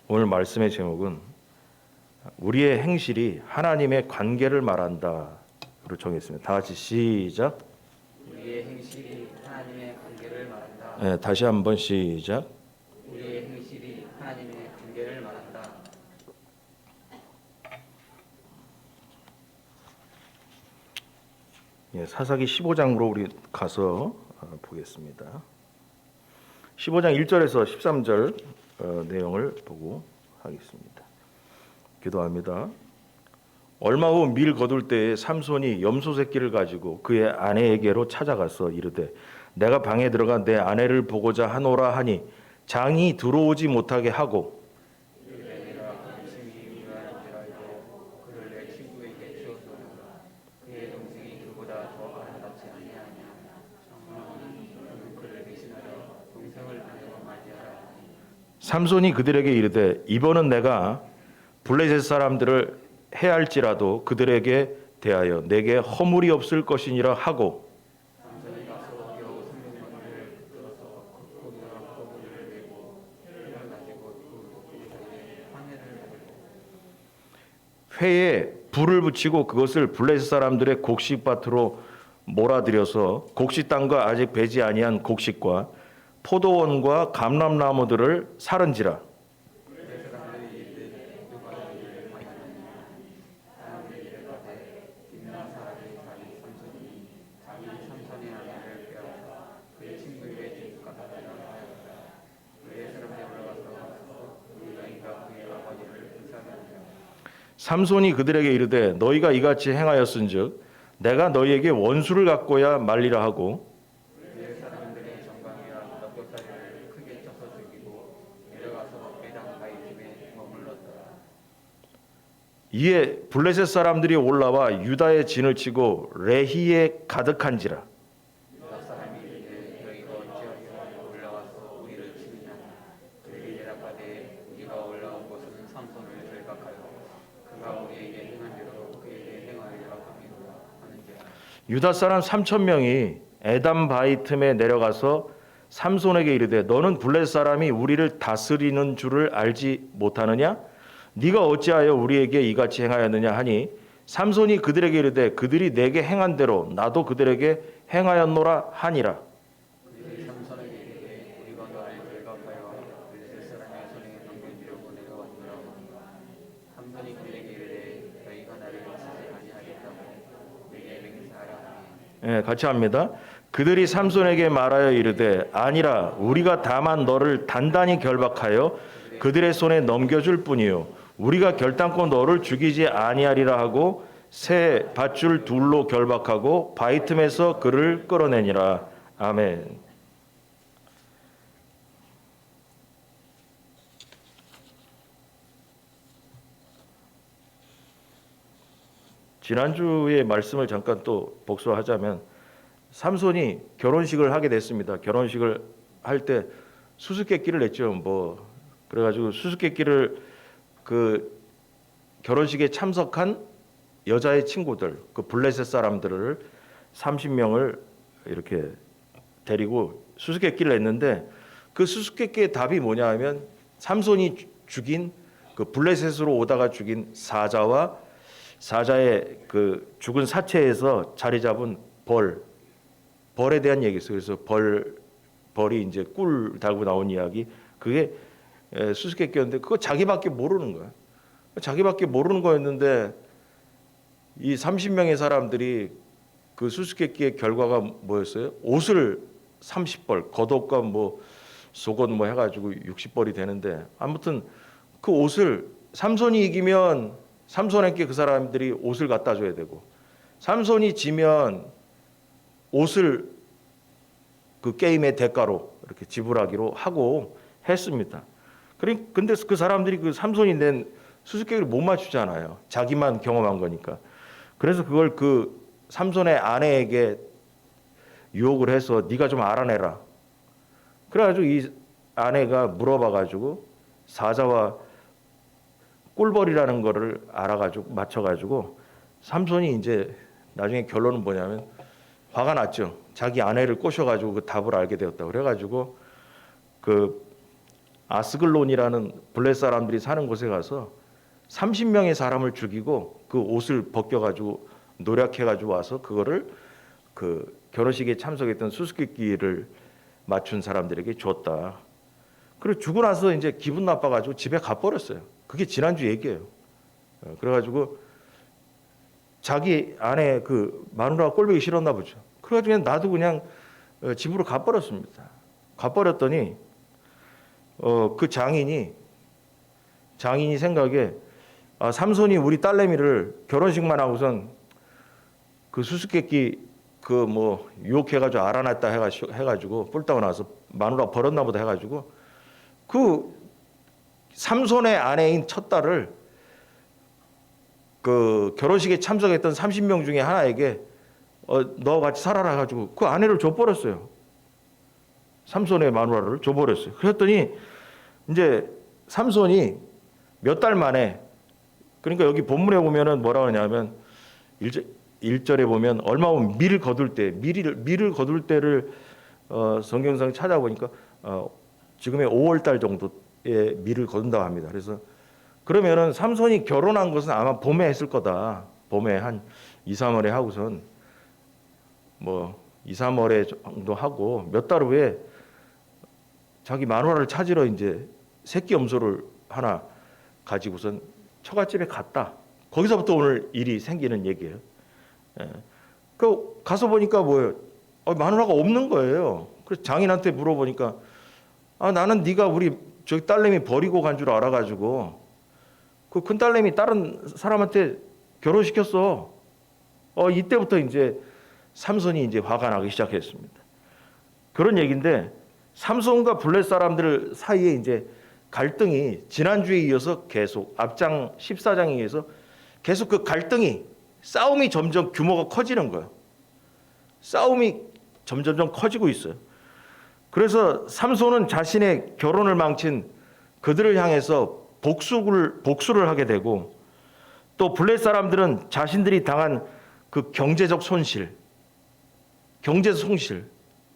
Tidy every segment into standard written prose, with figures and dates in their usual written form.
오늘 말씀의 제목은 우리의 행실이 하나님의 관계를 말한다로 정했습니다. 다 같이 시작. 우리의 행실이 하나님의 관계를 말한다. 네, 다시 한번 시작. 우리의 행실이 하나님의 관계를 말한다. 사사기 15장으로 우리 가서 보겠습니다. 15장 1절에서 13절 내용을 보고 하겠습니다. 기도합니다. 얼마 후 밀 거둘 때에 삼손이 염소 새끼를 가지고 그의 아내에게로 찾아가서 이르되 내가 방에 들어가 내 아내를 보고자 하노라 하니 장이 들어오지 못하게 하고 내가 음식이 유하는지라 알고 그를 내 친구에게 주었으나 그의 동생이 그보다 더 아름답지 아니하냐. 청하노니 그를 대신하여 동생을 아내로 맞이하라. 삼손이 그들에게 이르되 이번은 내가 블레셋 사람들을 해할지라도 그들에게 대하여 내게 허물이 없을 것이니라 하고 삼손이 가서 겨우 300마리를 끌어서 겉고기와 꼬리를 내고 뼈를 가지고 그 꼬리 사이에 화내를 먹으려 회에 불을 붙이고 그것을 블레셋 사람들의 곡식밭으로 몰아들여서 곡식 땅과 아직 배지 아니한 곡식과 포도원과 감람나무들을 사른지라. 삼손의 아내를 빼앗아 그의 친구에게 집까지 하였다. 그의 사람들이 올라가서 그 여인과 그의 아버지를 불살하니라. 삼손이 그들에게 이르되 너희가 이같이 행하였은즉 내가 너희에게 원수를 갖고야 말리라 하고 그의 사람들이 정강이와 납작다리를 크게 쳐서 죽이고 내려가서 매당 바위집에 머물렀더라. 이에 블레셋 사람들이 올라와 유다의 진을 치고 레히에 가득한지라. 유다 사람이 이르되 너희가 어찌하여 올라와서 우리를 치느냐. 그들이 대답하되 우리가 올라온 곳은 삼손을 결박하여 그가 우리에게 행한 대로 그에게 행하리라 함이로라 하는지라. 유다 사람 3천 명이 에담 바위 틈에 내려가서 삼손에게 이르되 너는 블레셋 사람이 우리를 다스리는 줄을 알지 못하느냐? 네가 어찌하여 우리에게 이같이 행하였느냐 하니 삼손이 그들에게 이르되 그들이 내게 행한 대로 나도 그들에게 행하였노라 하니라. 그들이 삼손에게 이르되 우리가 너를 결박하여 블레셋 사람의 손에 넘겨주려고 내려왔노라 하니 삼손이 그들에게 이르되 너희가 나를 치지 아니하겠다고 내게 맹세하라 하니 같이 합니다. 그들이 삼손에게 말하여 이르되 아니라 우리가 다만 너를 단단히 결박하여 그들의 손에 넘겨줄 뿐이요 우리가 결단코 너를 죽이지 아니하리라 하고 새 밧줄 둘로 결박하고 바위 틈에서 그를 끌어내니라. 아멘. 지난주의 말씀을 잠깐 또 복수하자면 삼손이 결혼식을 하게 됐습니다. 결혼식을 할 때 수수께끼를 냈죠. 뭐 그래가지고 수수께끼를 그 결혼식에 참석한 여자의 친구들, 그 블레셋 사람들을 30명을 이렇게 데리고 수수께끼를 냈는데 그 수수께끼의 답이 뭐냐 하면 삼손이 죽인 그 블레셋으로 오다가 죽인 사자와 사자의 그 죽은 사체에서 자리 잡은 벌에 대한 얘기였어요. 그래서 벌이 이제 꿀 달고 나온 이야기. 그게 수수께끼였는데 그거 자기밖에 모르는 거야. 자기밖에 모르는 거였는데 이 30명의 사람들이 그 수수께끼의 결과가 뭐였어요? 옷을 30벌, 겉옷과 뭐 속옷 뭐 해가지고 60벌이 되는데 아무튼 그 옷을 삼손이 이기면 삼손에게 그 사람들이 옷을 갖다 줘야 되고 삼손이 지면 옷을 그 게임의 대가로 이렇게 지불하기로 하고 했습니다. 근데 그 사람들이 그 삼손이 낸 수수께끼를 못 맞추잖아요. 자기만 경험한 거니까. 그래서 그걸 그 삼손의 아내에게 유혹을 해서 네가 좀 알아내라. 그래가지고 이 아내가 물어봐가지고 사자와 꿀벌이라는 거를 알아가지고 맞춰가지고 삼손이 이제 나중에 결론은 뭐냐면 화가 났죠. 자기 아내를 꼬셔가지고 그 답을 알게 되었다. 그래가지고 그 아스글론이라는 블레 사람들이 사는 곳에 가서 30명의 사람을 죽이고 그 옷을 벗겨가지고 노력해가지고 와서 그거를 그 결혼식에 참석했던 수수께끼를 맞춘 사람들에게 줬다. 그리고 주고 나서 이제 기분 나빠가지고 집에 가버렸어요. 그게 지난주 얘기예요. 그래가지고 자기 아내 그 마누라가 꼴보기 싫었나 보죠. 그래가지고 그냥 나도 그냥 집으로 가버렸습니다. 가버렸더니 그 장인이 생각에 삼손이 우리 딸내미를 결혼식만 하고선 그 수수께끼 그 뭐 유혹해가지고 알아냈다 해가지고 뿔따고 나서 마누라 버렸나 보다 해가지고 그 삼손의 아내인 첫 딸을 그 결혼식에 참석했던 30명 중에 하나에게 너 같이 살아라 해가지고 그 아내를 줘버렸어요. 삼손의 마누라를 줘버렸어요. 그랬더니 이제 삼손이 몇 달 만에, 그러니까 여기 본문에 보면은 뭐라고 하냐면 1절에 보면 얼마 후면 밀을 거둘 때, 밀을 거둘 때를 성경상 찾아보니까 지금의 5월 달 정도에 밀을 거둔다고 합니다. 그래서 그러면은 삼손이 결혼한 것은 아마 봄에 했을 거다. 봄에 한 2, 3월에 하고선 뭐 2, 3월에 정도 하고 몇 달 후에 자기 마누라를 찾으러 이제 새끼 염소를 하나 가지고선 처갓집에 갔다. 거기서부터 오늘 일이 생기는 얘기예요. 그 가서 보니까 뭐예요? 마누라가 없는 거예요. 그래서 장인한테 물어보니까 나는 네가 우리 저기 딸내미 버리고 간 줄 알아가지고 그 큰 딸내미 다른 사람한테 결혼시켰어. 이때부터 이제 삼손이 이제 화가 나기 시작했습니다. 그런 얘기인데 삼손과 블레 사람들 사이에 이제 갈등이 지난주에 이어서 계속 앞장 14장에 의해서 계속 그 갈등이 싸움이 점점 규모가 커지는 거예요. 싸움이 점점 커지고 있어요. 그래서 삼손은 자신의 결혼을 망친 그들을 향해서 복수를 하게 되고 또 블레 사람들은 자신들이 당한 그 경제적 손실,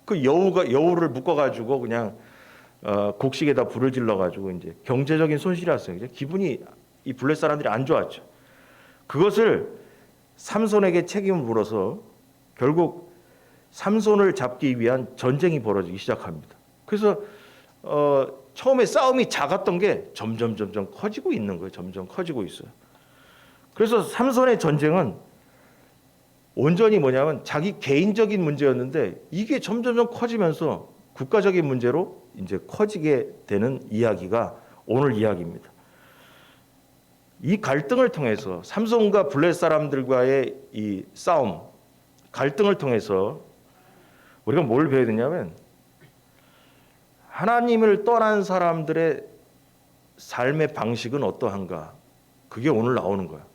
그 여우를 묶어가지고 그냥 곡식에다 불을 질러가지고 이제 경제적인 손실이 왔어요. 기분이 이 블레 사람들이 안 좋았죠. 그것을 삼손에게 책임을 물어서 결국 삼손을 잡기 위한 전쟁이 벌어지기 시작합니다. 그래서 처음에 싸움이 작았던 게 점점 커지고 있는 거예요. 점점 커지고 있어요. 그래서 삼손의 전쟁은 온전히 뭐냐면 자기 개인적인 문제였는데 이게 점점 커지면서 국가적인 문제로 이제 커지게 되는 이야기가 오늘 이야기입니다. 이 갈등을 통해서 삼손과 블레 사람들과의 이 싸움, 갈등을 통해서 우리가 뭘 배워야 되냐면 하나님을 떠난 사람들의 삶의 방식은 어떠한가? 그게 오늘 나오는 거야.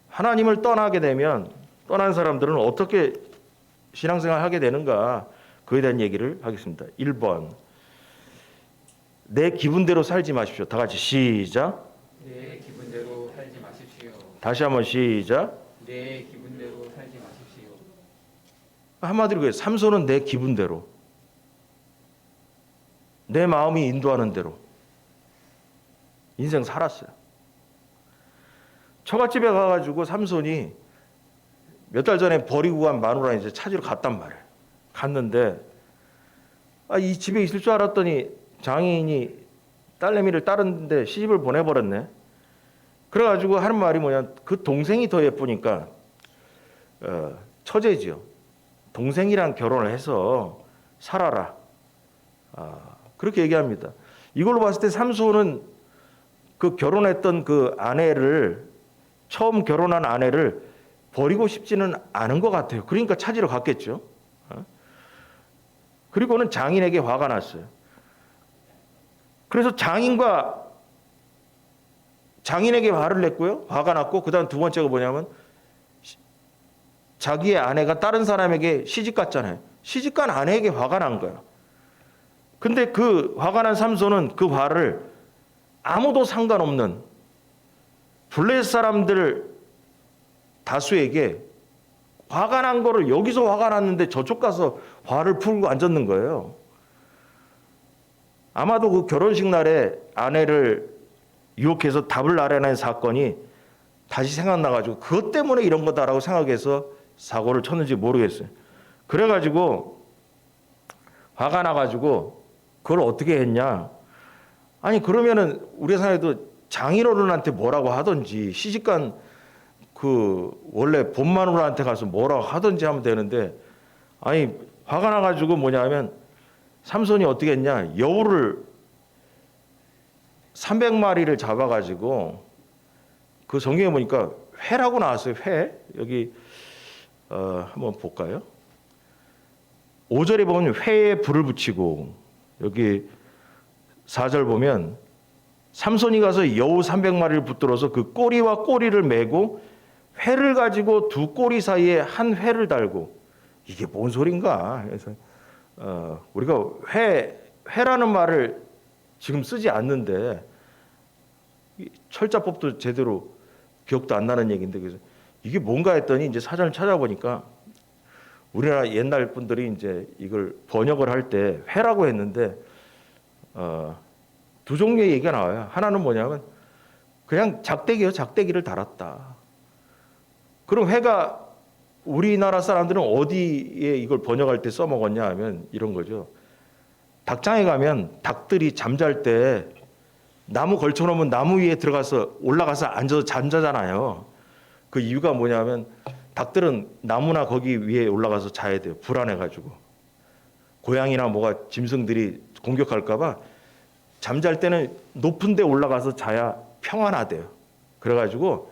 하나님을 떠나게 되면 떠난 사람들은 어떻게 신앙생활을 하게 되는가? 그에 대한 얘기를 하겠습니다. 1번. 내 기분대로 살지 마십시오. 다 같이 시작. 내 기분대로 살지 마십시오. 다시 한번 시작. 내 기분대로 살지 마십시오. 한마디로 그래요. 삼손은 내 기분대로, 내 마음이 인도하는 대로 인생 살았어요. 처갓집에 가가지고 삼손이 몇 달 전에 버리고 간 마누라 이제 찾으러 갔단 말이에요. 갔는데 이 집에 있을 줄 알았더니 장인이 딸내미를 다른 데 시집을 보내버렸네. 그래가지고 하는 말이 뭐냐, 그 동생이 더 예쁘니까 처제지요. 동생이랑 결혼을 해서 살아라. 그렇게 얘기합니다. 이걸로 봤을 때 삼손은 그 결혼했던 그 아내를, 처음 결혼한 아내를 버리고 싶지는 않은 것 같아요. 그러니까 찾으러 갔겠죠. 그리고는 장인에게 화가 났어요. 그래서 장인에게 화를 냈고요. 화가 났고, 그 다음 두 번째가 뭐냐면 자기의 아내가 다른 사람에게 시집갔잖아요. 시집간 아내에게 화가 난 거야. 근데 그 화가 난 삼손은 그 화를 아무도 상관없는 블레셋 사람들 다수에게 화가 난 거를, 여기서 화가 났는데 저쪽 가서 화를 풀고 앉았는 거예요. 아마도 그 결혼식 날에 아내를 유혹해서 답을 알아낸 사건이 다시 생각나가지고 그것 때문에 이런 거다라고 생각해서 사고를 쳤는지 모르겠어요. 그래가지고 화가 나가지고 그걸 어떻게 했냐? 아니 그러면은 우리 사회도 장인어른한테 뭐라고 하든지 시집간 그 원래 본마누라한테 가서 뭐라고 하든지 하면 되는데, 아니 화가 나가지고 뭐냐면 삼손이 어떻게 했냐? 여우를 300마리를 잡아가지고 그 성경에 보니까 회라고 나왔어요. 회. 여기 한번 볼까요? 5절에 보면 회에 불을 붙이고, 여기 4절 보면 삼손이 가서 여우 300마리를 붙들어서 그 꼬리와 꼬리를 메고 회를 가지고 두 꼬리 사이에 한 회를 달고. 이게 뭔 소린가? 그래서 우리가 회라는 말을 지금 쓰지 않는데 철자법도 제대로 기억도 안 나는 얘기인데, 그래서 이게 뭔가 했더니 이제 사전을 찾아보니까 우리나라 옛날 분들이 이제 이걸 번역을 할 때 회라고 했는데 두 종류의 얘기가 나와요. 하나는 뭐냐면 그냥 작대기요, 작대기를 달았다. 그럼 회가 우리나라 사람들은 어디에 이걸 번역할 때 써먹었냐 하면 이런 거죠. 닭장에 가면 닭들이 잠잘 때 나무 걸쳐놓으면 나무 위에 들어가서 올라가서 앉아서 잠자잖아요. 그 이유가 뭐냐면 닭들은 나무나 거기 위에 올라가서 자야 돼요. 불안해가지고. 고양이나 뭐가 짐승들이 공격할까봐 잠잘 때는 높은 데 올라가서 자야 평안하대요. 그래가지고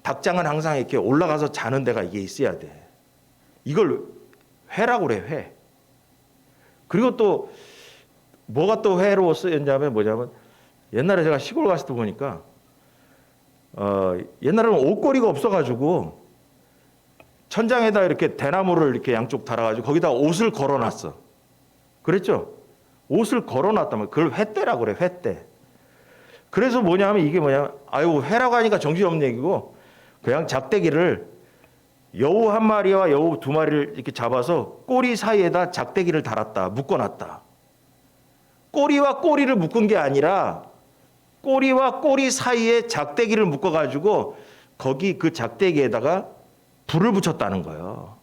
닭장은 항상 이렇게 올라가서 자는 데가 이게 있어야 돼. 이걸 회라고 그래, 회. 그리고 또 뭐가 또 회로 쓰였냐면 뭐냐면 옛날에 제가 시골 갔을 때 보니까 옛날에는 옷걸이가 없어가지고 천장에다 이렇게 대나무를 이렇게 양쪽 달아가지고 거기다 옷을 걸어놨어. 그랬죠? 옷을 걸어놨단 말이야. 그걸 횟대라고 그래, 횟대. 그래서 뭐냐면 이게 뭐냐면 아유 회라고 하니까 정신없는 얘기고, 그냥 작대기를 여우 한 마리와 여우 두 마리를 이렇게 잡아서 꼬리 사이에다 작대기를 달았다, 묶어놨다. 꼬리와 꼬리를 묶은 게 아니라 꼬리와 꼬리 사이에 작대기를 묶어가지고 거기 그 작대기에다가 불을 붙였다는 거예요.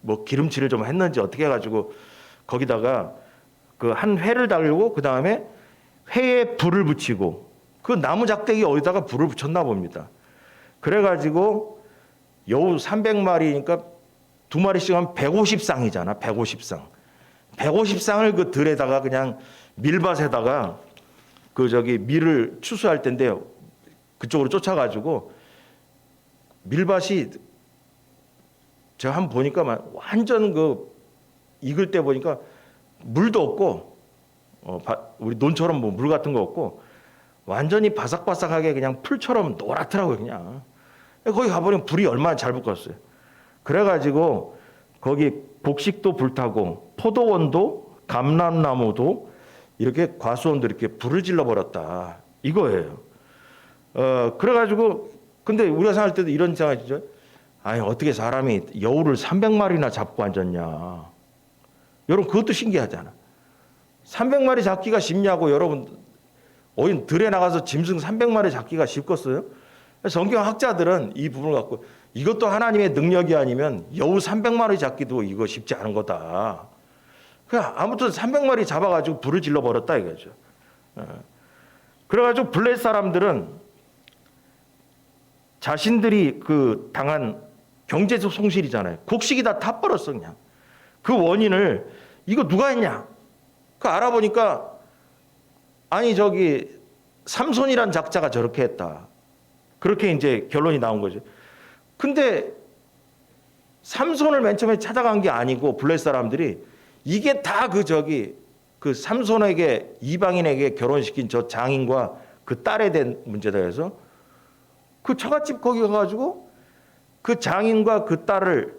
뭐 기름칠을 좀 했는지 어떻게 해가지고 거기다가 그 한 회를 달고 그 다음에 회에 불을 붙이고 그 나무 작대기 어디다가 불을 붙였나 봅니다. 그래가지고 여우 300마리니까 두 마리씩 하면 150쌍이잖아. 150쌍. 150쌍을 그 들에다가 그냥 밀밭에다가 그 저기 밀을 추수할 텐데 그쪽으로 쫓아가지고 밀밭이 제가 한번 보니까 완전 그 익을 때 보니까 물도 없고 우리 논처럼 뭐 물 같은 거 없고 완전히 바삭바삭하게 그냥 풀처럼 노랗더라고요. 그냥 거기 가보면 불이 얼마나 잘 붙었어요. 그래가지고 거기 곡식도 불타고 포도원도 감람나무도 이렇게 과수원도 이렇게 불을 질러 버렸다 이거예요. 그래가지고 근데 우리가 생각할 때도 이런 생각이죠. 아니 어떻게 사람이 여우를 300마리나 잡고 앉았냐. 여러분 그것도 신기하잖아. 300마리 잡기가 쉽냐고. 여러분 어디 들에 나가서 짐승 300마리 잡기가 쉽겠어요? 성경학자들은 이 부분을 갖고 이것도 하나님의 능력이 아니면 여우 300마리 잡기도 이거 쉽지 않은 거다. 그냥 아무튼 300마리 잡아가지고 불을 질러버렸다 이거죠. 그래가지고 블레셋 사람들은 자신들이 그 당한 경제적 손실이잖아요. 곡식이 다 타버렸어 그냥. 그 원인을 이거 누가 했냐? 그 알아보니까 아니 저기 삼손이란 작자가 저렇게 했다. 그렇게 이제 결론이 나온 거죠. 근데 삼손을 맨 처음에 찾아간 게 아니고 블레셋 사람들이 이게 다 그 삼손에게 이방인에게 결혼시킨 저 장인과 그 딸에 대한 문제다 해서 그 처갓집 거기 가가지고 그 장인과 그 딸을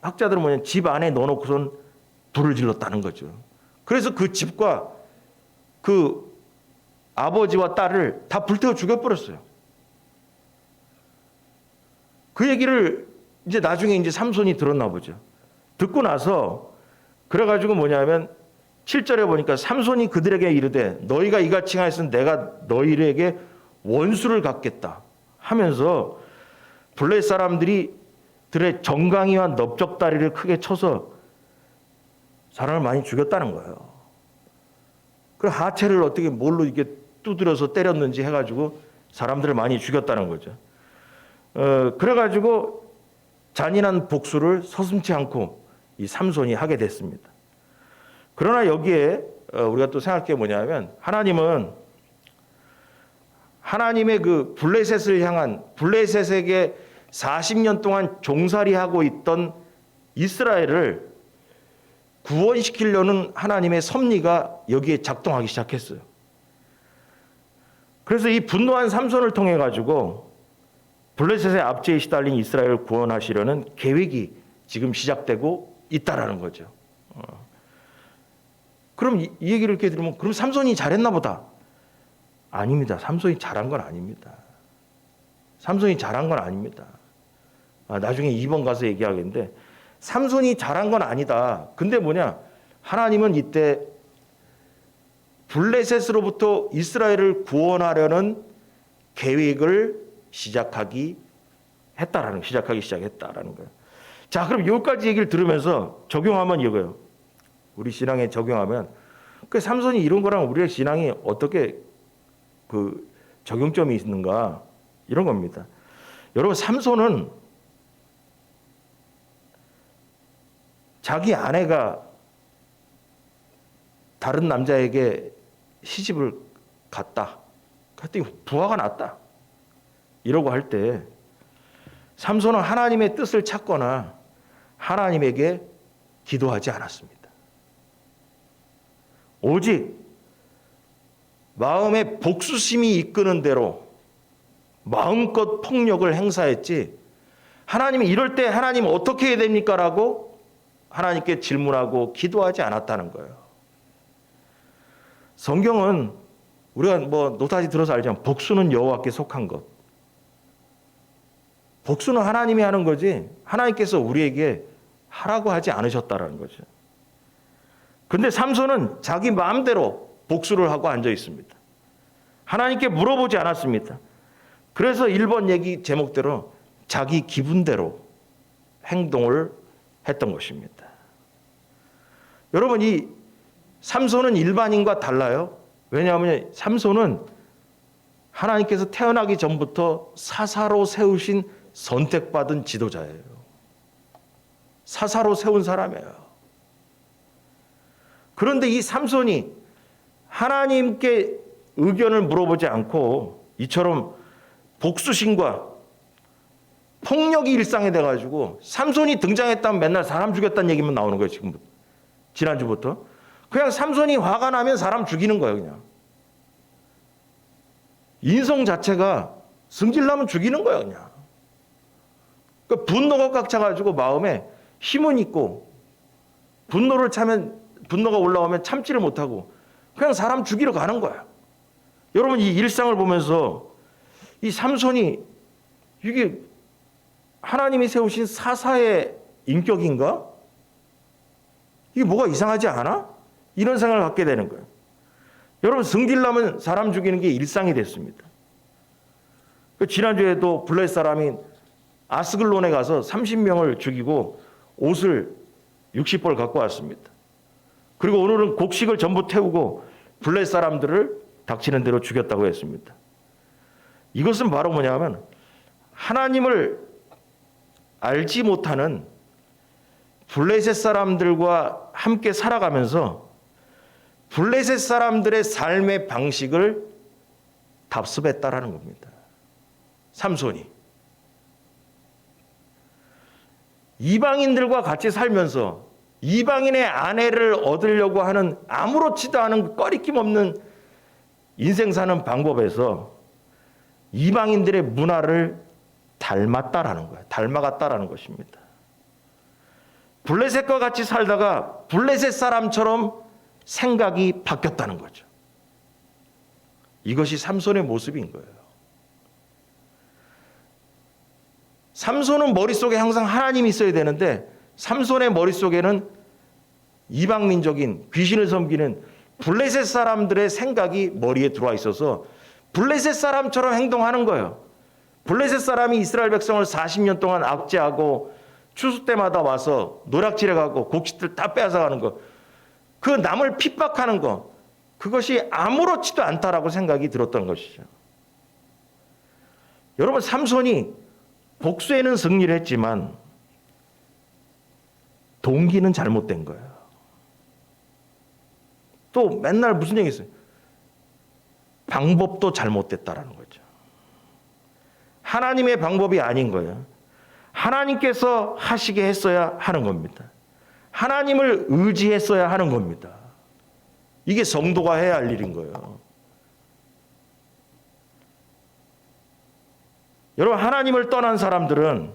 학자들은 뭐냐 집 안에 넣어놓고선 불을 질렀다는 거죠. 그래서 그 집과 그 아버지와 딸을 다 불태워 죽여버렸어요. 그 얘기를 이제 나중에 이제 삼손이 들었나 보죠. 듣고 나서 그래가지고 뭐냐면 7절에 보니까 삼손이 그들에게 이르되 너희가 이같이 하였으면 내가 너희에게 원수를 갚겠다 하면서 블레셋 사람들이 들의 정강이와 넓적다리를 크게 쳐서 사람을 많이 죽였다는 거예요. 그 하체를 어떻게 뭘로 이게 두드려서 때렸는지 해가지고 사람들을 많이 죽였다는 거죠. 그래가지고 잔인한 복수를 서슴지 않고 이 삼손이 하게 됐습니다. 그러나 여기에 우리가 또 생각해 뭐냐면 하나님은 하나님의 그 블레셋을 향한 블레셋에게 40년 동안 종살이하고 있던 이스라엘을 구원시키려는 하나님의 섭리가 여기에 작동하기 시작했어요. 그래서 이 분노한 삼손을 통해 가지고 블레셋의 압제에 시달린 이스라엘을 구원하시려는 계획이 지금 시작되고 있다라는 거죠. 그럼 이 얘기를 이렇게 들으면 그럼 삼손이 잘했나 보다. 아닙니다. 삼손이 잘한 건 아닙니다. 삼손이 잘한 건 아닙니다. 나중에 2번 가서 얘기하겠는데 삼손이 잘한 건 아니다. 근데 뭐냐? 하나님은 이때 블레셋으로부터 이스라엘을 구원하려는 계획을 시작하기 시작했다라는 거예요. 자, 그럼 여기까지 얘기를 들으면서 적용하면 이거예요. 우리 신앙에 적용하면 그 삼손이 이런 거랑 우리의 신앙이 어떻게 그 적용점이 있는가 이런 겁니다. 여러분 삼손은 자기 아내가 다른 남자에게 시집을 갔다. 그랬더니 부하가 났다. 이러고 할 때 삼손은 하나님의 뜻을 찾거나 하나님에게 기도하지 않았습니다. 오직 마음의 복수심이 이끄는 대로 마음껏 폭력을 행사했지 하나님이 이럴 때 하나님 어떻게 해야 됩니까? 라고 하나님께 질문하고 기도하지 않았다는 거예요. 성경은 우리가 뭐 노타지 들어서 알지만 복수는 여호와께 속한 것. 복수는 하나님이 하는 거지 하나님께서 우리에게 하라고 하지 않으셨다라는 거죠. 근데 삼손은 자기 마음대로 복수를 하고 앉아 있습니다. 하나님께 물어보지 않았습니다. 그래서 1번 얘기 제목대로 자기 기분대로 행동을 했던 것입니다. 여러분 이 삼손은 일반인과 달라요. 왜냐하면 삼손은 하나님께서 태어나기 전부터 사사로 세우신 선택받은 지도자예요. 사사로 세운 사람이에요. 그런데 이 삼손이 하나님께 의견을 물어보지 않고 이처럼 복수심과 폭력이 일상이 돼가지고 삼손이 등장했다면 맨날 사람 죽였다는 얘기만 나오는 거예요. 지금 지난주부터. 그냥 삼손이 화가 나면 사람 죽이는 거예요. 그냥. 인성 자체가 승질나면 죽이는 거예요. 그냥. 그러니까 분노가 꽉 차가지고 마음에 힘은 있고 분노가 올라오면 참지를 못하고 그냥 사람 죽이러 가는 거예요. 여러분 이 일상을 보면서 이 삼손이 이게 하나님이 세우신 사사의 인격인가? 이게 뭐가 이상하지 않아? 이런 생각을 갖게 되는 거예요. 여러분 승질나면 사람 죽이는 게 일상이 됐습니다. 지난주에도 블레셋 사람이 아스글론에 가서 30명을 죽이고 옷을 60벌 갖고 왔습니다. 그리고 오늘은 곡식을 전부 태우고 블레셋 사람들을 닥치는 대로 죽였다고 했습니다. 이것은 바로 뭐냐면 하나님을 알지 못하는 블레셋 사람들과 함께 살아가면서 블레셋 사람들의 삶의 방식을 답습했다라는 겁니다. 삼손이 이방인들과 같이 살면서 이방인의 아내를 얻으려고 하는 아무렇지도 않은 꺼리낌 없는 인생 사는 방법에서 이방인들의 문화를 닮았다라는 거예요. 닮아갔다라는 것입니다. 블레셋과 같이 살다가 블레셋 사람처럼 생각이 바뀌었다는 거죠. 이것이 삼손의 모습인 거예요. 삼손은 머릿속에 항상 하나님이 있어야 되는데 삼손의 머릿속에는 이방 민족인 귀신을 섬기는 블레셋 사람들의 생각이 머리에 들어와 있어서 블레셋 사람처럼 행동하는 거예요. 블레셋 사람이 이스라엘 백성을 40년 동안 압제하고 추수 때마다 와서 노략질해 가고 곡식들 다 빼앗아가는 거, 그 남을 핍박하는 거, 그것이 아무렇지도 않다라고 생각이 들었던 것이죠. 여러분, 삼손이 복수에는 승리를 했지만 동기는 잘못된 거예요. 또 맨날 무슨 얘기 있어요? 방법도 잘못됐다라는 거죠. 하나님의 방법이 아닌 거예요. 하나님께서 하시게 했어야 하는 겁니다. 하나님을 의지했어야 하는 겁니다. 이게 성도가 해야 할 일인 거예요. 여러분, 하나님을 떠난 사람들은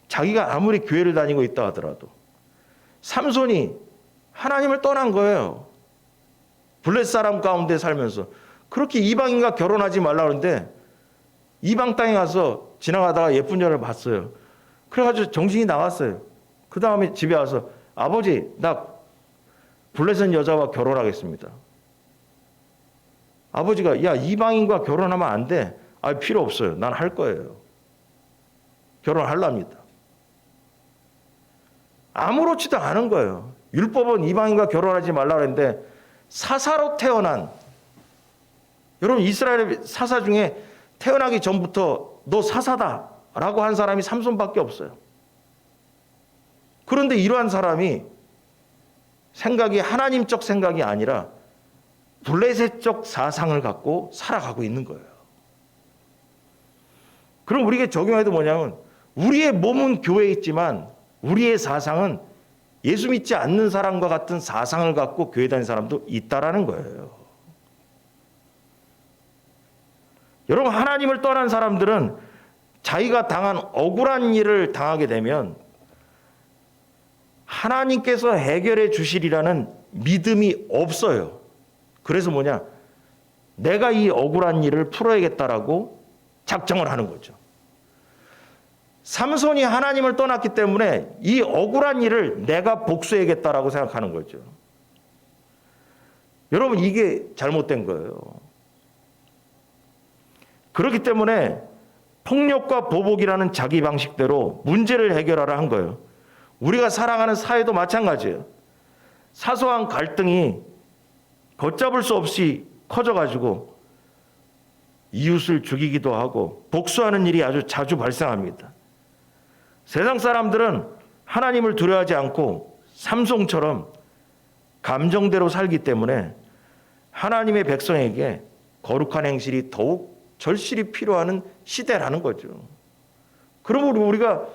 자기가 아무리 교회를 다니고 있다 하더라도, 삼손이 하나님을 떠난 거예요. 블레셋 사람 가운데 살면서 그렇게 이방인과 결혼하지 말라 그러는데 이방 땅에 가서 지나가다가 예쁜 여자를 봤어요. 그래가지고 정신이 나갔어요. 그 다음에 집에 와서 아버지, 나 블레셋 여자와 결혼하겠습니다. 아버지가 야, 이방인과 결혼하면 안 돼. 아, 필요 없어요. 난 할 거예요. 결혼하랍니다. 아무렇지도 않은 거예요. 율법은 이방인과 결혼하지 말라 그랬는데 사사로 태어난, 여러분 이스라엘 사사 중에 태어나기 전부터 너 사사다라고 한 사람이 삼손밖에 없어요. 그런데 이러한 사람이 생각이 하나님적 생각이 아니라 블레셋적 사상을 갖고 살아가고 있는 거예요. 그럼 우리에게 적용해도 뭐냐면, 우리의 몸은 교회에 있지만 우리의 사상은 예수 믿지 않는 사람과 같은 사상을 갖고 교회 다니는 사람도 있다라는 거예요. 여러분, 하나님을 떠난 사람들은 자기가 당한 억울한 일을 당하게 되면 하나님께서 해결해 주시리라는 믿음이 없어요. 그래서 뭐냐? 내가 이 억울한 일을 풀어야겠다라고 작정을 하는 거죠. 삼손이 하나님을 떠났기 때문에 이 억울한 일을 내가 복수해야겠다라고 생각하는 거죠. 여러분, 이게 잘못된 거예요. 그렇기 때문에 폭력과 보복이라는 자기 방식대로 문제를 해결하라 한 거예요. 우리가 살아가는 사회도 마찬가지예요. 사소한 갈등이 걷잡을 수 없이 커져가지고 이웃을 죽이기도 하고 복수하는 일이 아주 자주 발생합니다. 세상 사람들은 하나님을 두려워하지 않고 삼손처럼 감정대로 살기 때문에 하나님의 백성에게 거룩한 행실이 더욱 절실히 필요한 시대라는 거죠. 그러므로 우리가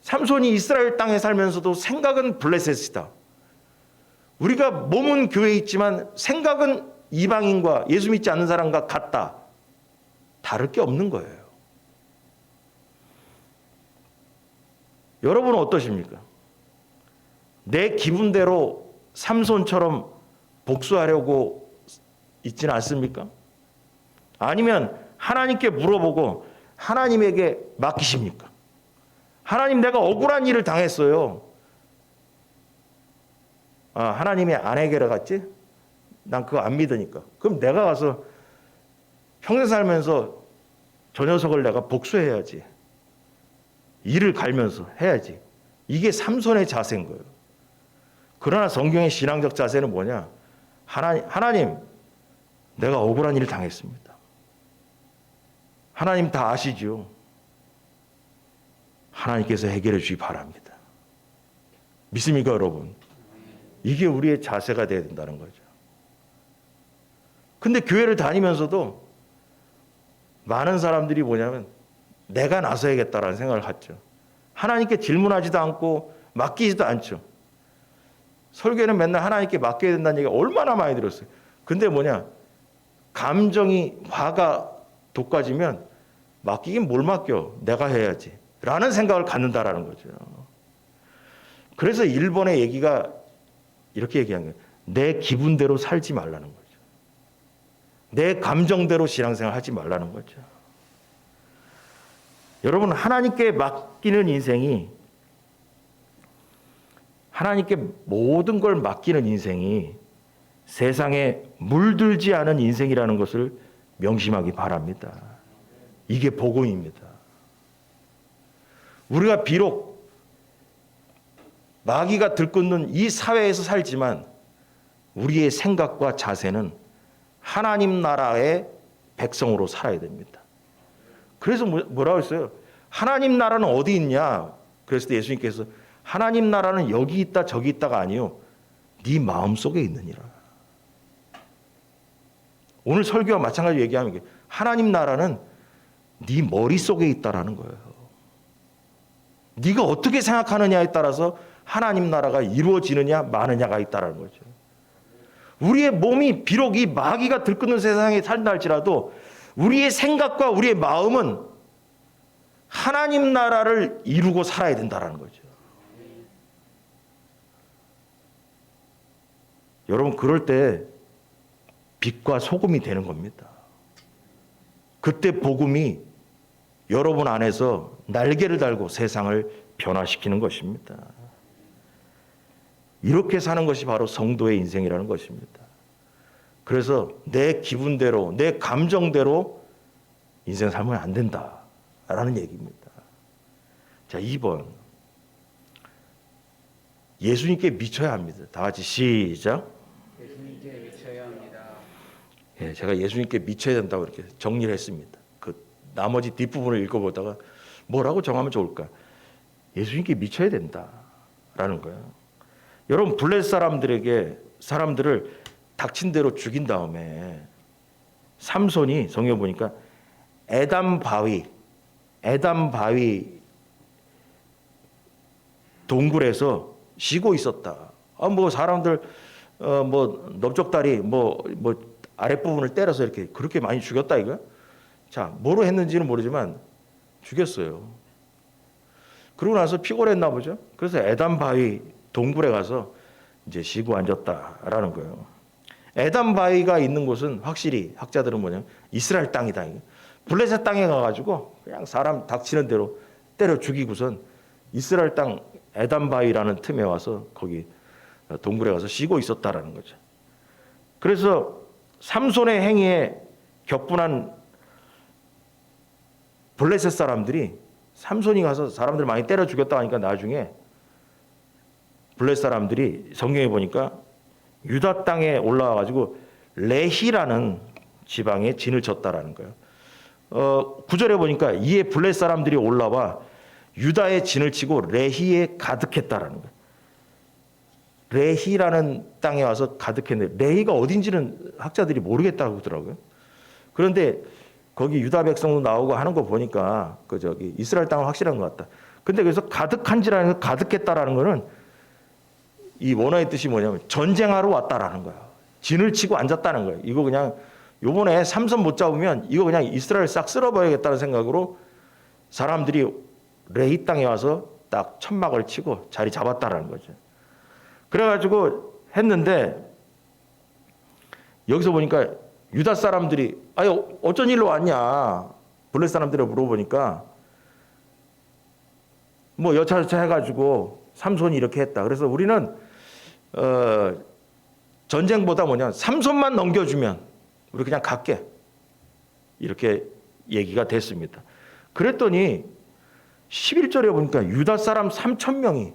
삼손이 이스라엘 땅에 살면서도 생각은 블레셋이다. 우리가 몸은 교회에 있지만 생각은 이방인과 예수 믿지 않는 사람과 같다. 다를 게 없는 거예요. 여러분은 어떠십니까? 내 기분대로 삼손처럼 복수하려고 있지는 않습니까? 아니면 하나님께 물어보고 하나님에게 맡기십니까? 하나님, 내가 억울한 일을 당했어요. 아, 하나님이 안 해결해갔지? 난 그거 안 믿으니까. 그럼 내가 가서 평생 살면서 저 녀석을 내가 복수해야지. 일을 갈면서 해야지. 이게 삼손의 자세인 거예요. 그러나 성경의 신앙적 자세는 뭐냐? 하나님, 내가 억울한 일을 당했습니다. 하나님 다 아시죠? 하나님께서 해결해 주시기 바랍니다. 믿습니까, 여러분? 이게 우리의 자세가 되어야 된다는 거죠. 근데 교회를 다니면서도 많은 사람들이 뭐냐면 내가 나서야겠다라는 생각을 갖죠. 하나님께 질문하지도 않고 맡기지도 않죠. 설교는 맨날 하나님께 맡겨야 된다는 얘기가 얼마나 많이 들었어요. 근데 뭐냐? 감정이 화가 돋궈지면 맡기긴 뭘 맡겨? 내가 해야지. 라는 생각을 갖는다라는 거죠. 그래서 일본의 얘기가 이렇게 얘기한 거예요. 내 기분대로 살지 말라는 거죠. 내 감정대로 신앙생활 하지 말라는 거죠. 여러분, 하나님께 맡기는 인생이 하나님께 모든 걸 맡기는 인생이 세상에 물들지 않은 인생이라는 것을 명심하기 바랍니다. 이게 복음입니다. 우리가 비록 마귀가 들끓는 이 사회에서 살지만 우리의 생각과 자세는 하나님 나라의 백성으로 살아야 됩니다. 그래서 뭐라고 했어요? 하나님 나라는 어디 있냐? 그랬을 때 예수님께서 하나님 나라는 여기 있다 저기 있다가 아니요, 네 마음속에 있느니라. 오늘 설교와 마찬가지로 얘기하면 하나님 나라는 네 머릿속에 있다라는 거예요. 네가 어떻게 생각하느냐에 따라서 하나님 나라가 이루어지느냐 마느냐가 있다라는 거죠. 우리의 몸이 비록 이 마귀가 들끓는 세상에 산다 할지라도 우리의 생각과 우리의 마음은 하나님 나라를 이루고 살아야 된다라는 거죠. 여러분, 그럴 때 빛과 소금이 되는 겁니다. 그때 복음이 여러분 안에서 날개를 달고 세상을 변화시키는 것입니다. 이렇게 사는 것이 바로 성도의 인생이라는 것입니다. 그래서 내 기분대로, 내 감정대로 인생 살면 안 된다라는 얘기입니다. 자, 2번. 예수님께 미쳐야 합니다. 다 같이 시작. 예수님께 미쳐야 합니다. 예, 제가 예수님께 미쳐야 된다고 이렇게 정리를 했습니다. 그 나머지 뒷부분을 읽어보다가 뭐라고 정하면 좋을까? 예수님께 미쳐야 된다라는 거예요. 여러분, 블레 사람들을 닥친 대로 죽인 다음에 삼손이 성경에 보니까 에담 바위 동굴에서 쉬고 있었다. 뭐 사람들 뭐 넓적다리 뭐 아랫부분을 때려서 이렇게 그렇게 많이 죽였다 이거야. 자, 뭐로 했는지는 모르지만 죽였어요. 그러고 나서 피곤했나 보죠. 그래서 에담 바위 동굴에 가서 이제 쉬고 앉았다라는 거예요. 에담 바위가 있는 곳은 확실히 학자들은 뭐냐면 이스라엘 땅이다. 블레셋 땅에 가가지고 그냥 사람 닥치는 대로 때려 죽이고선 이스라엘 땅 에담 바위라는 틈에 와서 거기 동굴에 가서 쉬고 있었다라는 거죠. 그래서 삼손의 행위에 격분한 블레셋 사람들이 삼손이 가서 사람들 많이 때려 죽였다 하니까 나중에 블레셋 사람들이 성경에 보니까 유다 땅에 올라와 가지고 레히라는 지방에 진을 쳤다라는 거예요. 9절에 보니까 이에 블레셋 사람들이 올라와 유다의 진을 치고 레히에 가득했다라는 거예요. 레히라는 땅에 와서 가득했는데 레히가 어딘지는 학자들이 모르겠다고 하더라고요. 그런데 거기 유다 백성도 나오고 하는 거 보니까 이스라엘 땅은 확실한 것 같다. 근데 그래서 가득한지라는 거, 가득했다라는 거는 이 원어의 뜻이 뭐냐면 전쟁하러 왔다라는 거야. 진을 치고 앉았다는 거예요. 이거 그냥 요번에 삼손 못 잡으면 이거 그냥 이스라엘 싹 쓸어버려야겠다는 생각으로 사람들이 레히 땅에 와서 딱 천막을 치고 자리 잡았다라는 거죠. 그래가지고 했는데 여기서 보니까 유다 사람들이 어쩐 일로 왔냐 블레셋 사람들이 물어보니까 뭐 여차저차 해가지고 삼손이 이렇게 했다. 그래서 우리는 전쟁보다 삼손만 넘겨주면 우리 그냥 갈게 이렇게 얘기가 됐습니다. 그랬더니 11절에 보니까 유다 사람 3,000명이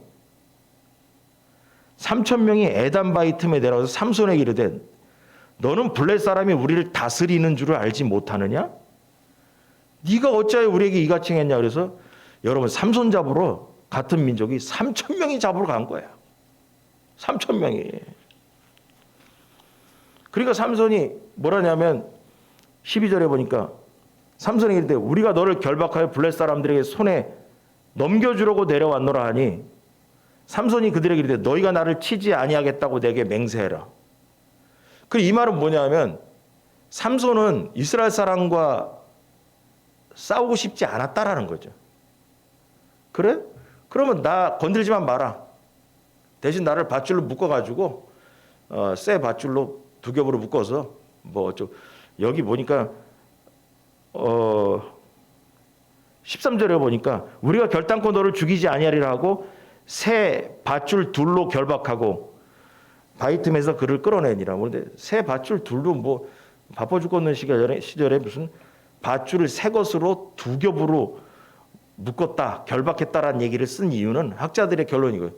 에담 바위 틈에 내려와서 삼손에게 이르되 너는 블레셋 사람이 우리를 다스리는 줄을 알지 못하느냐? 네가 어찌하여 우리에게 이같이 행했냐? 그래서 여러분 삼손 잡으러 같은 민족이 3,000명이 잡으러 간 거야. 3,000명이. 그러니까 삼손이 뭐라냐면 12절에 보니까 삼손이 이르되 우리가 너를 결박하여 블레셋 사람들에게 손에 넘겨주려고 내려왔노라 하니 삼손이 그들에게 이르되 너희가 나를 치지 아니하겠다고 내게 맹세해라. 그 이 말은 뭐냐면 삼손은 이스라엘 사람과 싸우고 싶지 않았다라는 거죠. 그래? 그러면 나 건들지만 마라. 대신 나를 밧줄로 묶어가지고 쇠 밧줄로 두 겹으로 묶어서 여기 보니까 13절에 보니까 우리가 결단코 너를 죽이지 아니하리라 하고 새 밧줄 둘로 결박하고 바위 틈에서 그를 끌어내니라. 그런데 새 밧줄 둘로 뭐 바빠 죽겠는 시절에 무슨 밧줄을 새 것으로 두 겹으로 묶었다, 결박했다라는 얘기를 쓴 이유는 학자들의 결론이고요.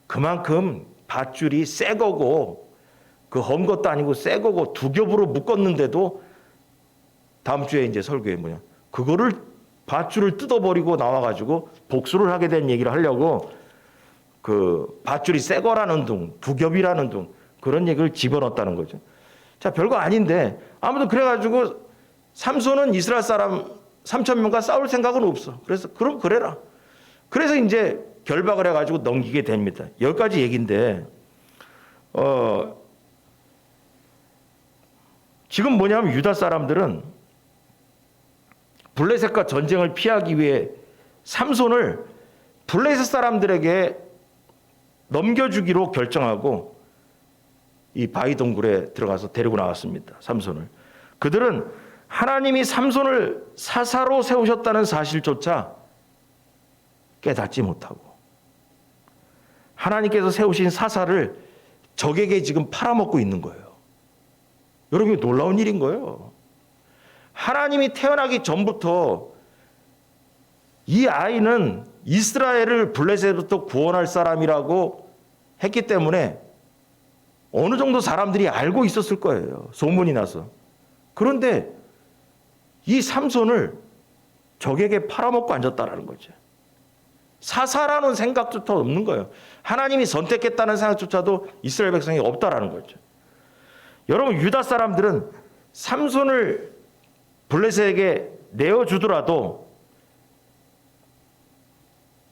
그만큼 밧줄이 새 거고 그 헌 것도 아니고 새 거고 두 겹으로 묶었는데도 다음 주에 이제 설교에 뭐냐, 그거를 밧줄을 뜯어버리고 나와가지고 복수를 하게 된 얘기를 하려고 그 밧줄이 새 거라는 둥, 두 겹이라는 둥, 그런 얘기를 집어넣었다는 거죠. 자, 별거 아닌데 아무튼 그래가지고 삼손은 이스라엘 사람 3,000명과 싸울 생각은 없어. 그래서 그럼 그래라. 그래서 이제 결박을 해가지고 넘기게 됩니다. 여기까지 얘기인데 지금 뭐냐면 유다 사람들은 블레셋과 전쟁을 피하기 위해 삼손을 블레셋 사람들에게 넘겨주기로 결정하고 이 바위 동굴에 들어가서 데리고 나왔습니다. 삼손을. 그들은 하나님이 삼손을 사사로 세우셨다는 사실조차 깨닫지 못하고 하나님께서 세우신 사사를 적에게 지금 팔아먹고 있는 거예요. 여러분, 놀라운 일인 거예요. 하나님이 태어나기 전부터 이 아이는 이스라엘을 블레셋으로부터 구원할 사람이라고 했기 때문에 어느 정도 사람들이 알고 있었을 거예요. 소문이 나서. 그런데 이 삼손을 적에게 팔아먹고 앉았다라는 거죠. 사사라는 생각조차 없는 거예요. 하나님이 선택했다는 생각조차도 이스라엘 백성이 없다라는 거죠. 여러분, 유다 사람들은 삼손을 블레셋에게 내어주더라도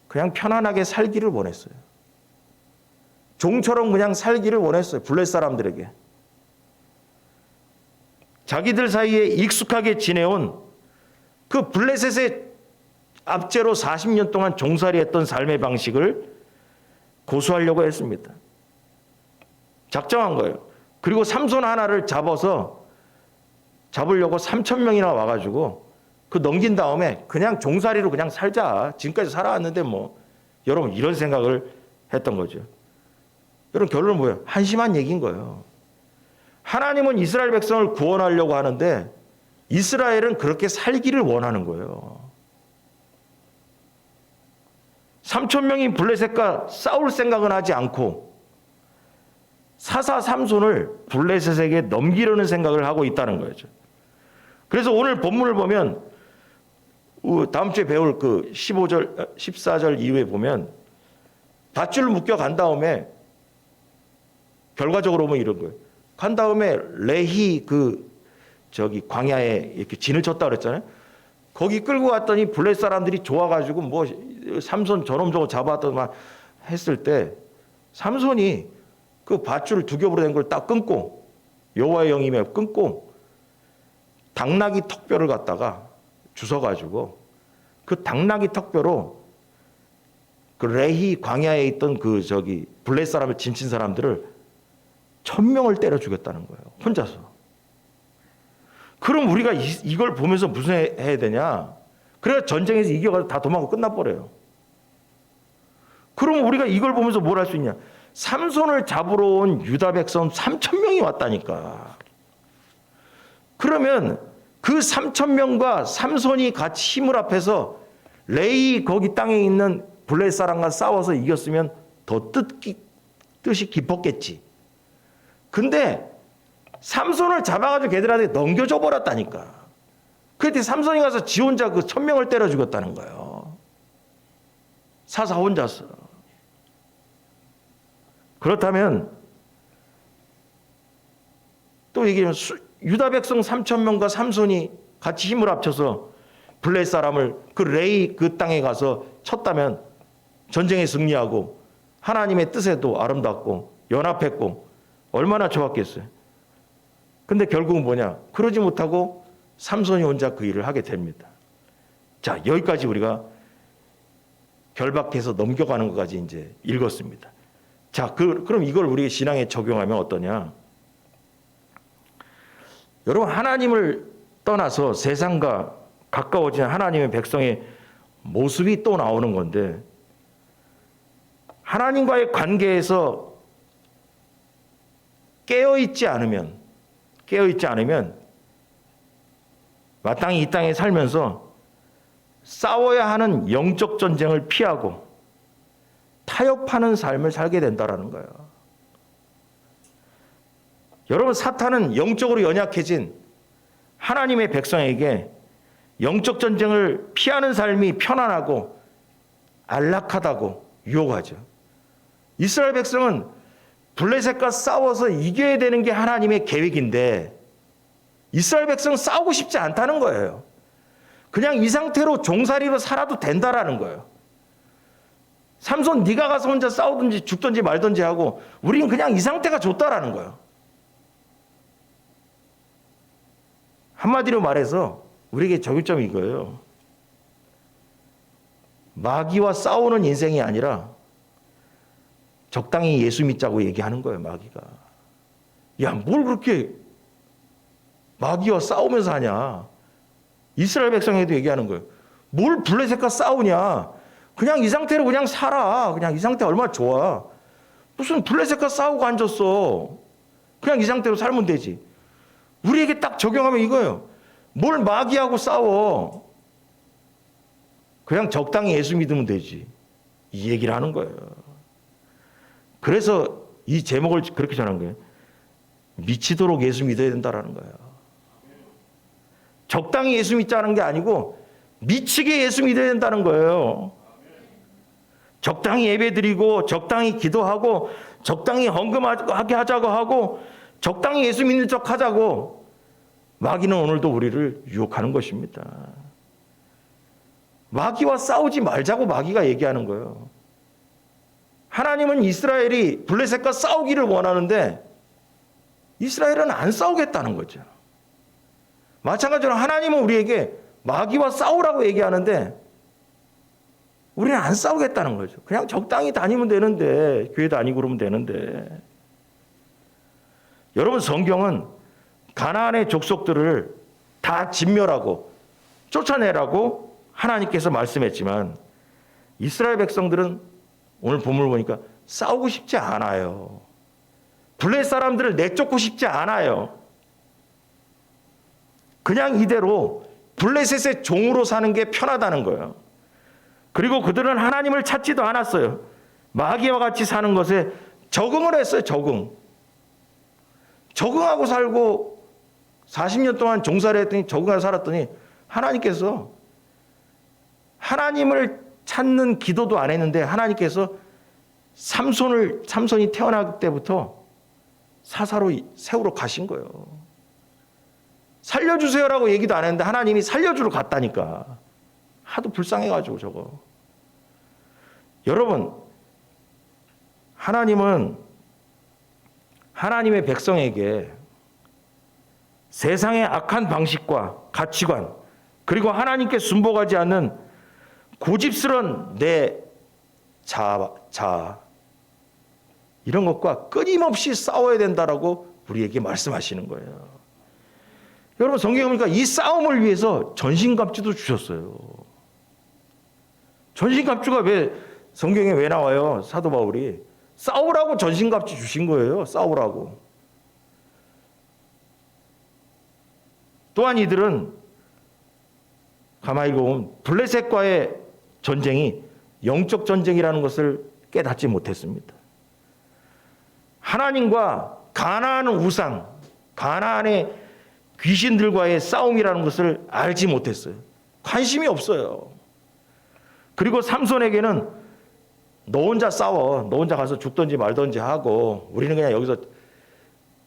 그냥 편안하게 살기를 원했어요. 종처럼 그냥 살기를 원했어요. 블레셋 사람들에게. 자기들 사이에 익숙하게 지내온 그 블레셋의 압제로 40년 동안 종살이했던 삶의 방식을 고수하려고 했습니다. 작정한 거예요. 그리고 삼손 하나를 잡으려고 3,000명이나 와가지고 그 넘긴 다음에 그냥 종살이로 그냥 살자. 지금까지 살아왔는데 뭐. 여러분, 이런 생각을 했던 거죠. 여러분, 결론은 뭐예요? 한심한 얘기인 거예요. 하나님은 이스라엘 백성을 구원하려고 하는데 이스라엘은 그렇게 살기를 원하는 거예요. 3,000명이 블레셋과 싸울 생각은 하지 않고 사사 삼손을 블레셋에게 넘기려는 생각을 하고 있다는 거죠. 그래서 오늘 본문을 보면 다음 주에 배울 그 15절, 14절 이후에 보면 밧줄을 묶여 간 다음에 결과적으로 보면 이런 거예요. 간 다음에 레히 광야에 이렇게 진을 쳤다 그랬잖아요. 거기 끌고 갔더니 블레셋 사람들이 좋아가지고 뭐 삼손 저놈 저거 잡아왔더니 막 했을 때 삼손이 그 밧줄 두 겹으로 된 걸 딱 끊고 여호와의 영임에 끊고 당나귀 턱뼈를 갖다가 주워가지고 그 당나귀 턱뼈로 그 레히 광야에 있던 블레셋 사람을 짐친 사람들을 1,000명을 때려 죽였다는 거예요. 혼자서. 그럼 우리가 이걸 보면서 무슨 해야 되냐? 그래야 전쟁에서 이겨가지고 다 도망가고 끝나버려요. 그럼 우리가 이걸 보면서 뭘 할 수 있냐? 삼손을 잡으러 온 유다 백성 3,000명이 왔다니까. 그러면 그 3,000명과 삼손이 같이 힘을 합해서 레이 거기 땅에 있는 블레셋 사람과 싸워서 이겼으면 더 뜻이 깊었겠지. 근데 삼손을 잡아가지고 걔들한테 넘겨줘 버렸다니까. 그때 삼손이 가서 지 혼자 그 1,000명을 때려 죽였다는 거예요. 사사 혼자서. 그렇다면 또 얘기하면 유다 백성 3,000명과 삼손이 같이 힘을 합쳐서 블레셋 사람을 그 레이 그 땅에 가서 쳤다면 전쟁에 승리하고 하나님의 뜻에도 아름답고 연합했고 얼마나 좋았겠어요. 근데 결국은 뭐냐? 그러지 못하고 삼손이 혼자 그 일을 하게 됩니다. 자, 여기까지 우리가 결박해서 넘겨가는 것까지 이제 읽었습니다. 자, 그럼 이걸 우리 신앙에 적용하면 어떠냐? 여러분, 하나님을 떠나서 세상과 가까워진 하나님의 백성의 모습이 또 나오는 건데 하나님과의 관계에서 깨어있지 않으면 마땅히 이 땅에 살면서 싸워야 하는 영적 전쟁을 피하고 타협하는 삶을 살게 된다라는 거예요. 여러분, 사탄은 영적으로 연약해진 하나님의 백성에게 영적 전쟁을 피하는 삶이 편안하고 안락하다고 유혹하죠. 이스라엘 백성은 블레셋과 싸워서 이겨야 되는 게 하나님의 계획인데 이스라엘 백성은 싸우고 싶지 않다는 거예요. 그냥 이 상태로 종살이로 살아도 된다라는 거예요. 삼손, 네가 가서 혼자 싸우든지 죽든지 말든지 하고 우리는 그냥 이 상태가 좋다라는 거예요. 한마디로 말해서 우리에게 적용점이 이거예요. 마귀와 싸우는 인생이 아니라 적당히 예수 믿자고 얘기하는 거예요. 마귀가. 야, 뭘 그렇게 마귀와 싸우면서 하냐. 이스라엘 백성에도 얘기하는 거예요. 뭘 블레셋과 싸우냐. 그냥 이 상태로 그냥 살아. 그냥 이 상태 얼마나 좋아. 무슨 블레셋과 싸우고 앉았어. 그냥 이 상태로 살면 되지. 우리에게 딱 적용하면 이거예요. 뭘 마귀하고 싸워. 그냥 적당히 예수 믿으면 되지. 이 얘기를 하는 거예요. 그래서 이 제목을 그렇게 전한 거예요. 미치도록 예수 믿어야 된다라는 거예요. 적당히 예수 믿자는 게 아니고 미치게 예수 믿어야 된다는 거예요. 적당히 예배드리고 적당히 기도하고 적당히 헌금하게 하자고 하고 적당히 예수 믿는 척 하자고 마귀는 오늘도 우리를 유혹하는 것입니다. 마귀와 싸우지 말자고 마귀가 얘기하는 거예요. 하나님은 이스라엘이 블레셋과 싸우기를 원하는데 이스라엘은 안 싸우겠다는 거죠. 마찬가지로 하나님은 우리에게 마귀와 싸우라고 얘기하는데 우리는 안 싸우겠다는 거죠. 그냥 적당히 다니면 되는데, 교회 다니고 그러면 되는데. 여러분, 성경은 가나안의 족속들을 다 진멸하고 쫓아내라고 하나님께서 말씀했지만 이스라엘 백성들은 오늘 본문을 보니까 싸우고 싶지 않아요. 블레셋 사람들을 내쫓고 싶지 않아요. 그냥 이대로 블레셋의 종으로 사는 게 편하다는 거예요. 그리고 그들은 하나님을 찾지도 않았어요. 마귀와 같이 사는 것에 적응을 했어요. 적응하고 살고 40년 동안 종살이 했더니 적응하고 살았더니 하나님께서 하나님을 찾는 기도도 안 했는데 하나님께서 삼손이 태어날 때부터 사사로 세우러 가신 거예요. 살려주세요라고 얘기도 안 했는데 하나님이 살려주러 갔다니까. 하도 불쌍해가지고 저거. 여러분, 하나님은 하나님의 백성에게 세상의 악한 방식과 가치관 그리고 하나님께 순복하지 않는 고집스러운 내 자아 이런 것과 끊임없이 싸워야 된다라고 우리에게 말씀하시는 거예요. 여러분, 성경에 보니까 이 싸움을 위해서 전신갑주도 주셨어요. 전신갑주가 성경에 왜 나와요? 사도 바울이 싸우라고 전신갑주 주신 거예요. 싸우라고. 또한 이들은 가만히 보면 블레셋과의 전쟁이 영적 전쟁이라는 것을 깨닫지 못했습니다. 하나님과 가나안 우상, 가나안의 귀신들과의 싸움이라는 것을 알지 못했어요. 관심이 없어요. 그리고 삼손에게는 너 혼자 싸워. 너 혼자 가서 죽든지 말든지 하고 우리는 그냥 여기서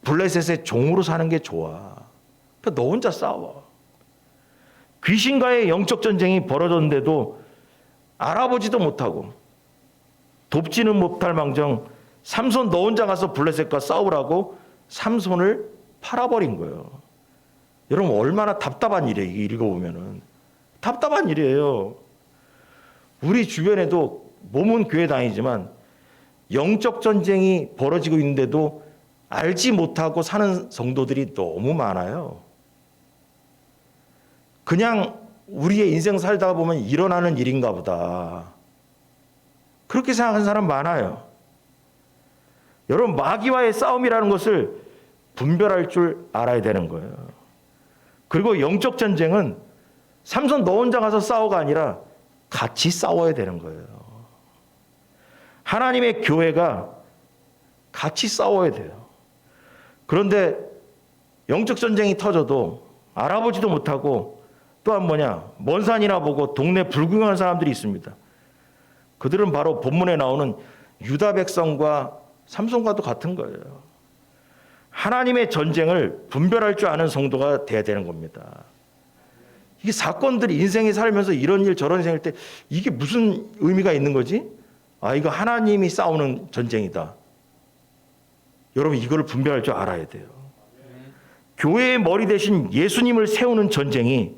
블레셋의 종으로 사는 게 좋아. 그러니까 너 혼자 싸워. 귀신과의 영적 전쟁이 벌어졌는데도 알아보지도 못하고 돕지는 못할 망정 삼손 너 혼자 가서 블레셋과 싸우라고 삼손을 팔아버린 거예요. 여러분, 얼마나 답답한 일이에요. 읽어보면은 답답한 일이에요. 우리 주변에도 몸은 교회 다니지만 영적 전쟁이 벌어지고 있는데도 알지 못하고 사는 성도들이 너무 많아요. 그냥 우리의 인생 살다가 보면 일어나는 일인가 보다. 그렇게 생각하는 사람 많아요. 여러분, 마귀와의 싸움이라는 것을 분별할 줄 알아야 되는 거예요. 그리고 영적 전쟁은 삼손 너 혼자 가서 싸워가 아니라 같이 싸워야 되는 거예요. 하나님의 교회가 같이 싸워야 돼요. 그런데 영적 전쟁이 터져도 알아보지도 못하고 또한 먼 산이나 보고 동네 불구경하는 사람들이 있습니다. 그들은 바로 본문에 나오는 유다 백성과 삼손과도 같은 거예요. 하나님의 전쟁을 분별할 줄 아는 성도가 돼야 되는 겁니다. 이게 사건들이 인생에 살면서 이런 일 저런 일 생길 때 이게 무슨 의미가 있는 거지? 이거 하나님이 싸우는 전쟁이다. 여러분, 이거를 분별할 줄 알아야 돼요. 교회의 머리 대신 예수님을 세우는 전쟁이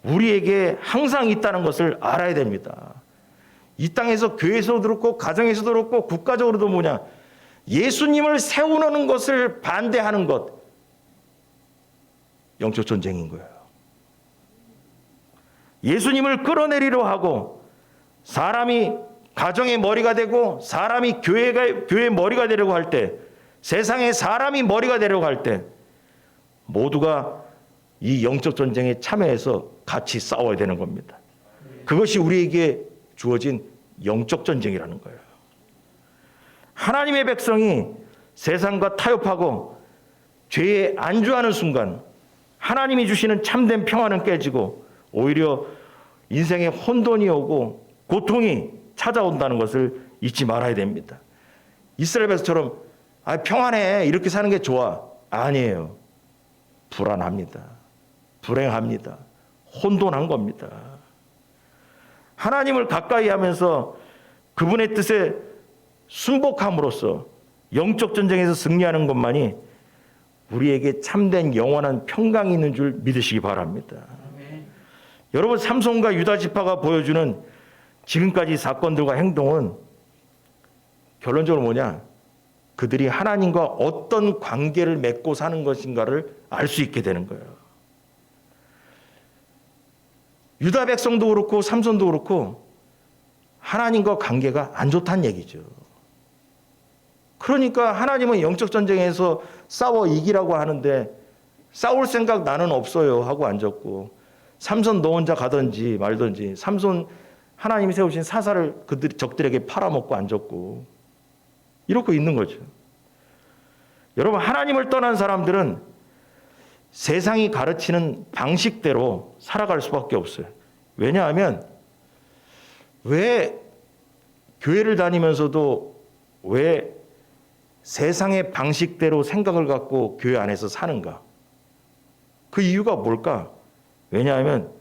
우리에게 항상 있다는 것을 알아야 됩니다. 이 땅에서 교회에서도 그렇고 가정에서도 그렇고 국가적으로도 예수님을 세우는 것을 반대하는 것, 영적 전쟁인 거예요. 예수님을 끌어내리려 하고 사람이 가정의 머리가 되고 사람이 교회의 머리가 되려고 할 때, 세상의 사람이 머리가 되려고 할 때 모두가 이 영적 전쟁에 참여해서 같이 싸워야 되는 겁니다. 그것이 우리에게 주어진 영적 전쟁이라는 거예요. 하나님의 백성이 세상과 타협하고 죄에 안주하는 순간 하나님이 주시는 참된 평화는 깨지고 오히려 인생에 혼돈이 오고 고통이 찾아온다는 것을 잊지 말아야 됩니다. 이스라엘 백성처럼 평안해 이렇게 사는 게 좋아. 아니에요. 불안합니다. 불행합니다. 혼돈한 겁니다. 하나님을 가까이 하면서 그분의 뜻에 순복함으로써 영적 전쟁에서 승리하는 것만이 우리에게 참된 영원한 평강이 있는 줄 믿으시기 바랍니다. 여러분, 삼손과 유다 지파가 보여주는 지금까지 사건들과 행동은 결론적으로 그들이 하나님과 어떤 관계를 맺고 사는 것인가를 알 수 있게 되는 거예요. 유다 백성도 그렇고 삼손도 그렇고 하나님과 관계가 안 좋다는 얘기죠. 그러니까 하나님은 영적 전쟁에서 싸워 이기라고 하는데 싸울 생각 나는 없어요 하고 앉았고, 삼손 너 혼자 가든지 말든지, 삼손 하나님이 세우신 사사를 적들에게 팔아먹고 앉았고, 이러고 있는 거죠. 여러분, 하나님을 떠난 사람들은 세상이 가르치는 방식대로 살아갈 수밖에 없어요. 왜냐하면 왜 교회를 다니면서도 왜 세상의 방식대로 생각을 갖고 교회 안에서 사는가? 그 이유가 뭘까? 왜냐하면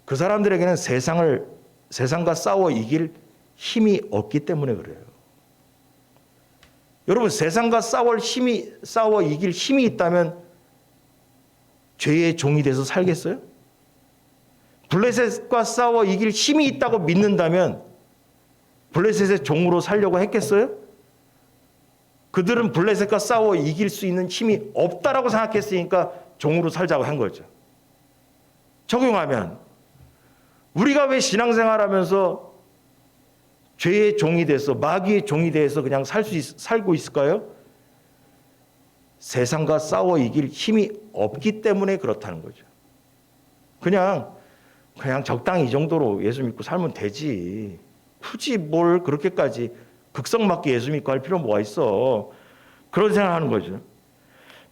그 사람들에게는 세상과 싸워 이길 힘이 없기 때문에 그래요. 여러분, 세상과 싸워 이길 힘이 있다면 죄의 종이 돼서 살겠어요? 블레셋과 싸워 이길 힘이 있다고 믿는다면 블레셋의 종으로 살려고 했겠어요? 그들은 블레셋과 싸워 이길 수 있는 힘이 없다라고 생각했으니까 종으로 살자고 한 거죠. 적용하면 우리가 왜 신앙생활하면서 죄의 종이 돼서 마귀의 종이 돼서 그냥 살고 있을까요? 세상과 싸워 이길 힘이 없기 때문에 그렇다는 거죠. 그냥 적당히 이 정도로 예수 믿고 살면 되지. 굳이 뭘 그렇게까지 극성맞게 예수 믿고 할 필요 뭐가 있어. 그런 생각하는 거죠.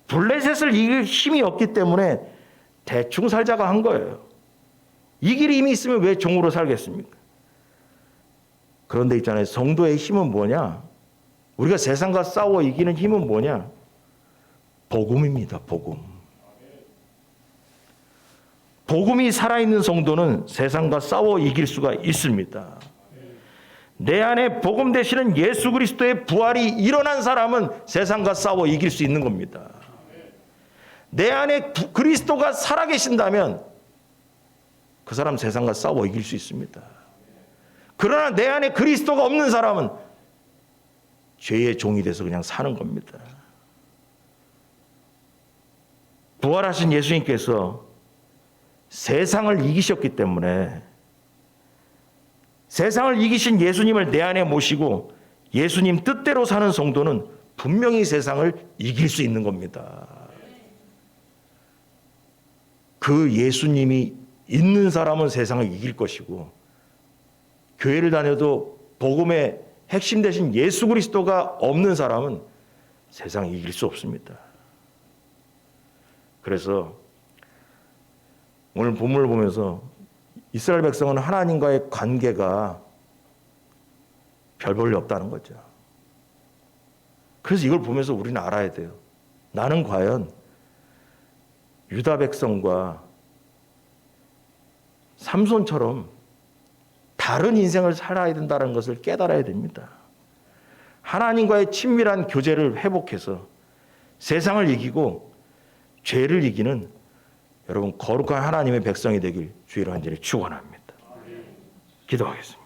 블레셋을 이길 힘이 없기 때문에 대충 살자고 한 거예요. 이길 힘이 있으면 왜 종으로 살겠습니까? 그런데 있잖아요. 성도의 힘은 뭐냐? 우리가 세상과 싸워 이기는 힘은 뭐냐? 복음입니다. 복음. 복음이 살아있는 성도는 세상과 싸워 이길 수가 있습니다. 내 안에 복음 되시는 예수 그리스도의 부활이 일어난 사람은 세상과 싸워 이길 수 있는 겁니다. 내 안에 그리스도가 살아계신다면 그 사람 세상과 싸워 이길 수 있습니다. 그러나 내 안에 그리스도가 없는 사람은 죄의 종이 돼서 그냥 사는 겁니다. 부활하신 예수님께서 세상을 이기셨기 때문에 세상을 이기신 예수님을 내 안에 모시고 예수님 뜻대로 사는 성도는 분명히 세상을 이길 수 있는 겁니다. 그 예수님이 있는 사람은 세상을 이길 것이고, 교회를 다녀도 복음의 핵심 되신 예수 그리스도가 없는 사람은 세상을 이길 수 없습니다. 그래서 오늘 본문을 보면서 이스라엘 백성은 하나님과의 관계가 별 볼일 없다는 거죠. 그래서 이걸 보면서 우리는 알아야 돼요. 나는 과연 유다 백성과 삼손처럼 다른 인생을 살아야 된다는 것을 깨달아야 됩니다. 하나님과의 친밀한 교제를 회복해서 세상을 이기고 죄를 이기는 여러분 거룩한 하나님의 백성이 되길 주의로 간절히 축원합니다. 기도하겠습니다.